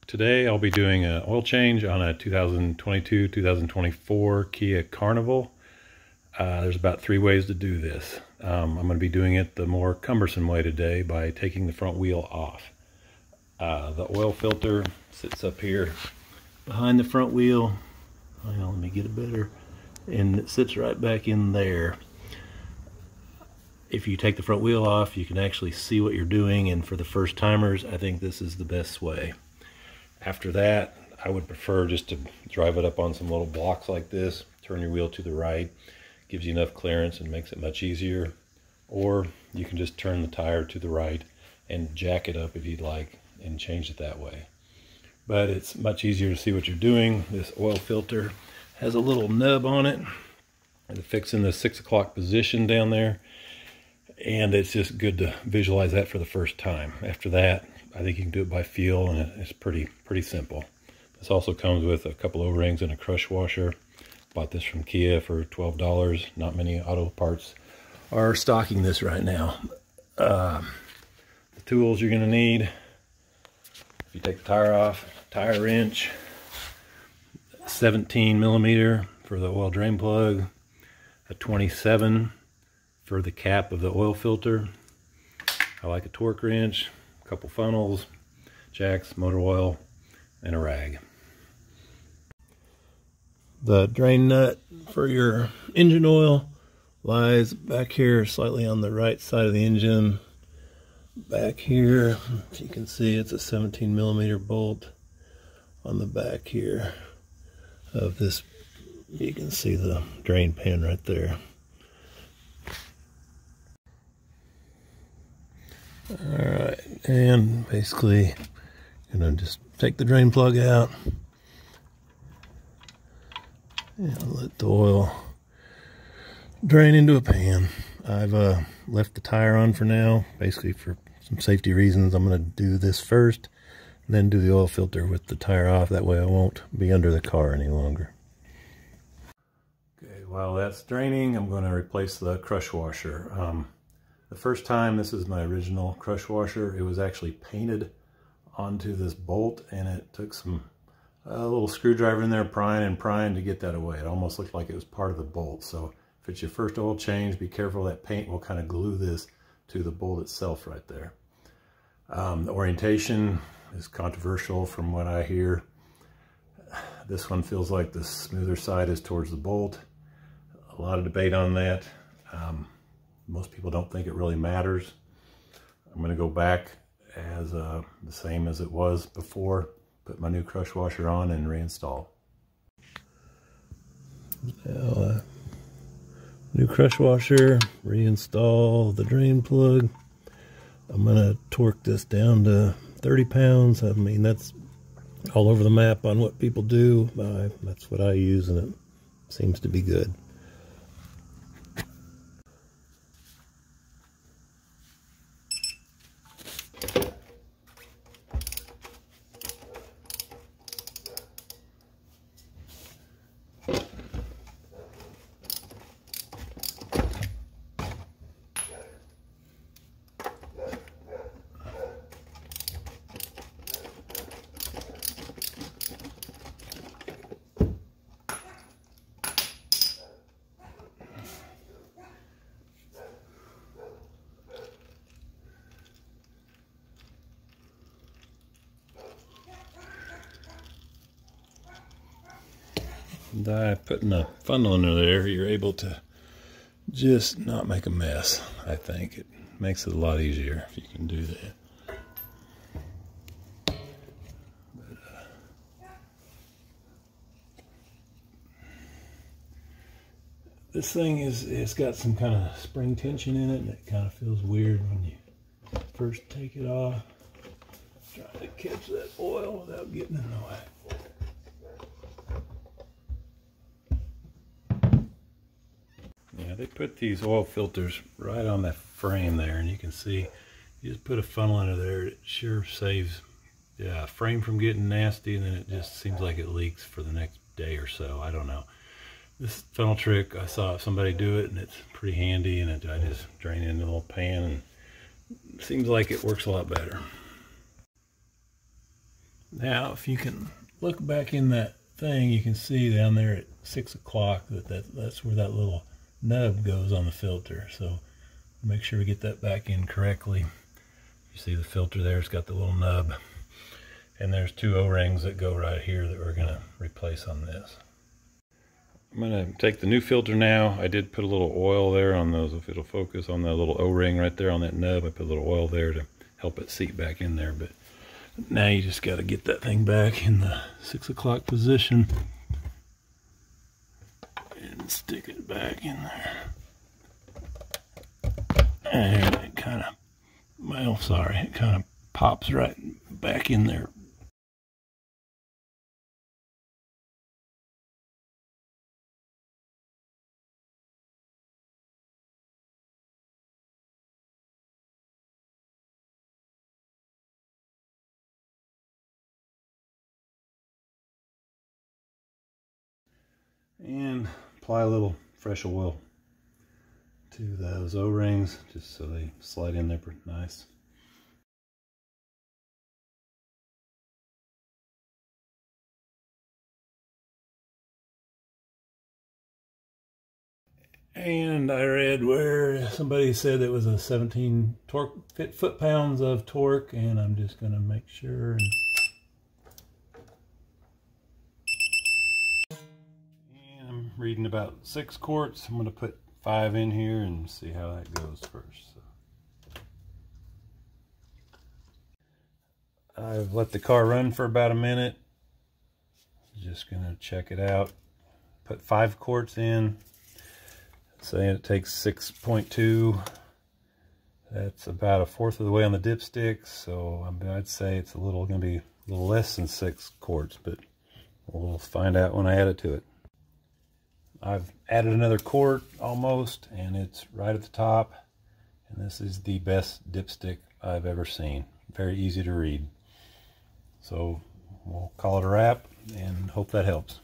Today I'll be doing an oil change on a 2022-2024 Kia Carnival. There's about 3 ways to do this. I'm going to be doing it the more cumbersome way today by taking the front wheel off. The oil filter sits up here behind the front wheel. Hang on, let me get it better. And it sits right back in there. If you take the front wheel off, you can actually see what you're doing, and for the first timers, I think this is the best way. After that, I would prefer just to drive it up on some little blocks like this, turn your wheel to the right, gives you enough clearance and makes it much easier. Or you can just turn the tire to the right and jack it up if you'd like and change it that way. But it's much easier to see what you're doing. This oil filter has a little nub on it to fix in the 6 o'clock position down there. And it's just good to visualize that for the first time. After that, I think you can do it by feel, and it's pretty simple. This also comes with a couple O-rings and a crush washer. Bought this from Kia for $12. Not many auto parts are stocking this right now. The tools you're going to need, if you take the tire off, tire wrench, 17 millimeter for the oil drain plug, a 27 for the cap of the oil filter. I like a torque wrench, a couple funnels, jacks, motor oil, and a rag. The drain nut for your engine oil lies back here, slightly on the right side of the engine. Back here, if you can see, it's a 17 millimeter bolt on the back here of this. You can see the drain pan right there. Alright, and basically I'm going to just take the drain plug out and let the oil drain into a pan. I've left the tire on for now, basically for some safety reasons. I'm going to do this first and then do the oil filter with the tire off. That way I won't be under the car any longer. Okay, while that's draining, I'm going to replace the crush washer. The first time, this is my original crush washer. It was actually painted onto this bolt, and it took a little screwdriver in there, prying and prying to get that away. It almost looked like it was part of the bolt. So if it's your first oil change, be careful. That paint will kind of glue this to the bolt itself right there. The orientation is controversial from what I hear. This one feels like the smoother side is towards the bolt. A lot of debate on that. Most people don't think it really matters. I'm going to go back as the same as it was before, put my new crush washer on and reinstall. Now, new crush washer, reinstall the drain plug. I'm going to torque this down to 30 pounds. I mean, that's all over the map on what people do. That's what I use, and it seems to be good. By putting a funnel under there, you're able to just not make a mess. I think it makes it a lot easier if you can do that. This thing it's got some kind of spring tension in it, and it kind of feels weird when you first take it off. Trying to catch that oil without getting in the way. Yeah, they put these oil filters right on that frame there, and you can see you just put a funnel under there. It sure saves the frame from getting nasty, and then it just seems like it leaks for the next day or so. I don't know. This funnel trick, I saw somebody do it, and it's pretty handy, and I just drain it in a little pan, and it seems like it works a lot better. Now, if you can look back in that thing, you can see down there at 6 o'clock that's where that little nub goes on the filter. So make sure we get that back in correctly. You see the filter there, it's got the little nub. And there's 2 O-rings that go right here that we're gonna replace on this. I'm gonna take the new filter now. I did put a little oil there on those, if it'll focus on that little O-ring right there on that nub. I put a little oil there to help it seat back in there. But now you just gotta get that thing back in the 6 o'clock position and stick it back in there. And it kind of, well, sorry, it kind of pops right back in there. And apply a little fresh oil to those O-rings just so they slide in there pretty nice. And I read where somebody said it was a 17 foot-pounds of torque, and I'm just going to make sure. And I'm reading about 6 quarts. I'm going to put 5 in here and see how that goes first. So I've let the car run for about a minute. Just going to check it out. Put 5 quarts in. Saying it takes 6.2. That's about 1/4 of the way on the dipstick, so I'd say it's going to be a little less than 6 quarts, but we'll find out when I add it to it. I've added another quart almost, and it's right at the top, and this is the best dipstick I've ever seen. Very easy to read. So we'll call it a wrap and hope that helps.